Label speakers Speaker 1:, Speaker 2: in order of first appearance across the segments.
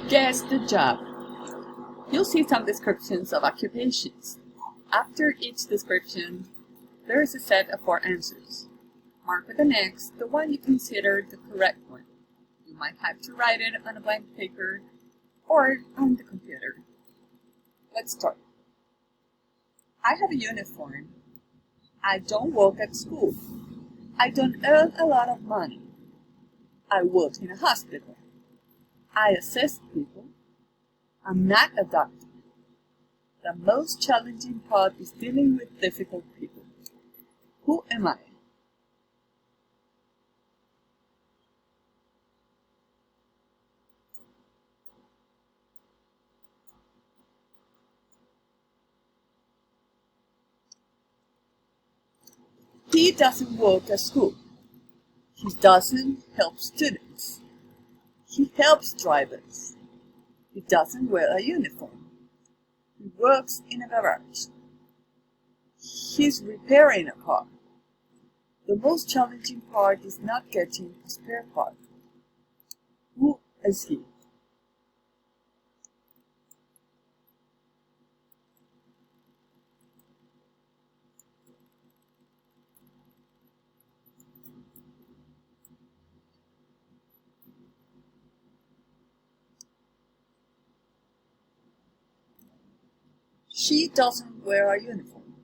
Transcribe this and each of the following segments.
Speaker 1: Guess the job. You'll see some descriptions of occupations. After each description, there is a set of 4 answers. Mark with an X the one you consider the correct one. You might have to write it on a blank paper or on the computer. Let's start. I have a uniform. I don't work at school. I don't earn a lot of money. I work in a hospital. I assist people. I'm not a doctor. The most challenging part is dealing with difficult people. Who am I? He doesn't work at school. He doesn't help students. He helps drivers. He doesn't wear a uniform. He works in a garage. He's repairing a car. The most challenging part is not getting a spare part. Who is he? She doesn't wear a uniform.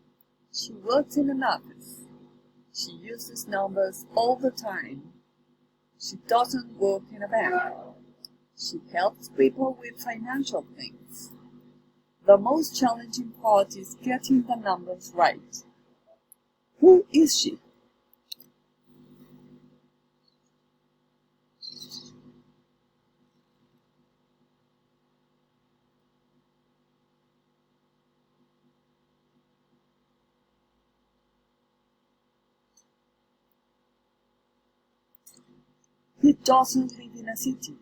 Speaker 1: She works in an office. She uses numbers all the time. She doesn't work in a bank. She helps people with financial things. The most challenging part is getting the numbers right. Who is she? He doesn't live in a city.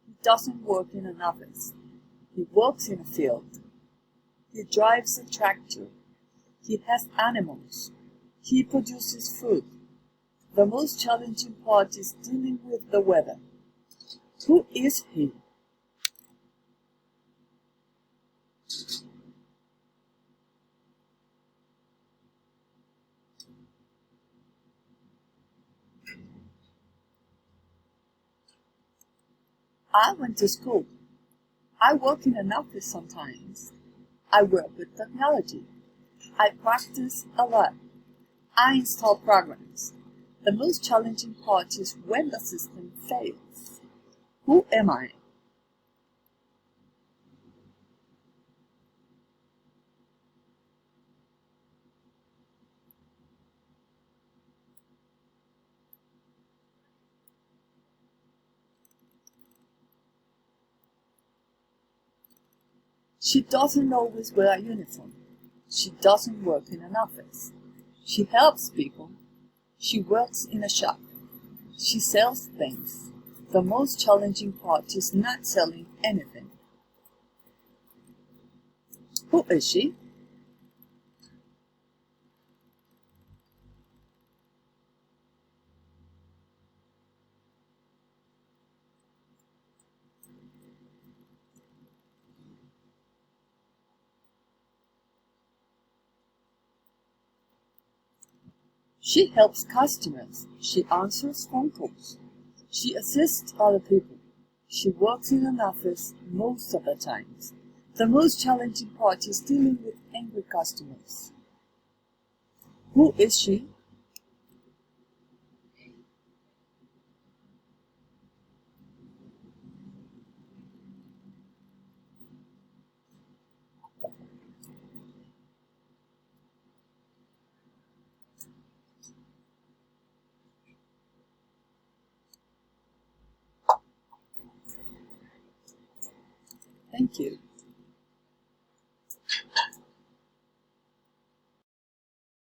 Speaker 1: He doesn't work in an office. He works in a field. He drives a tractor. He has animals. He produces food. The most challenging part is dealing with the weather. Who is he? I went to school. I work in an office sometimes. I work with technology. I practice a lot. I install programs. The most challenging part is when the system fails. Who am I? She doesn't always wear a uniform. She doesn't work in an office. She helps people. She works in a shop. She sells things. The most challenging part is not selling anything. Who is she? She helps customers. She answers phone calls. She assists other people. She works in an office most of the times. The most challenging part is dealing with angry customers. Who is she? Thank you.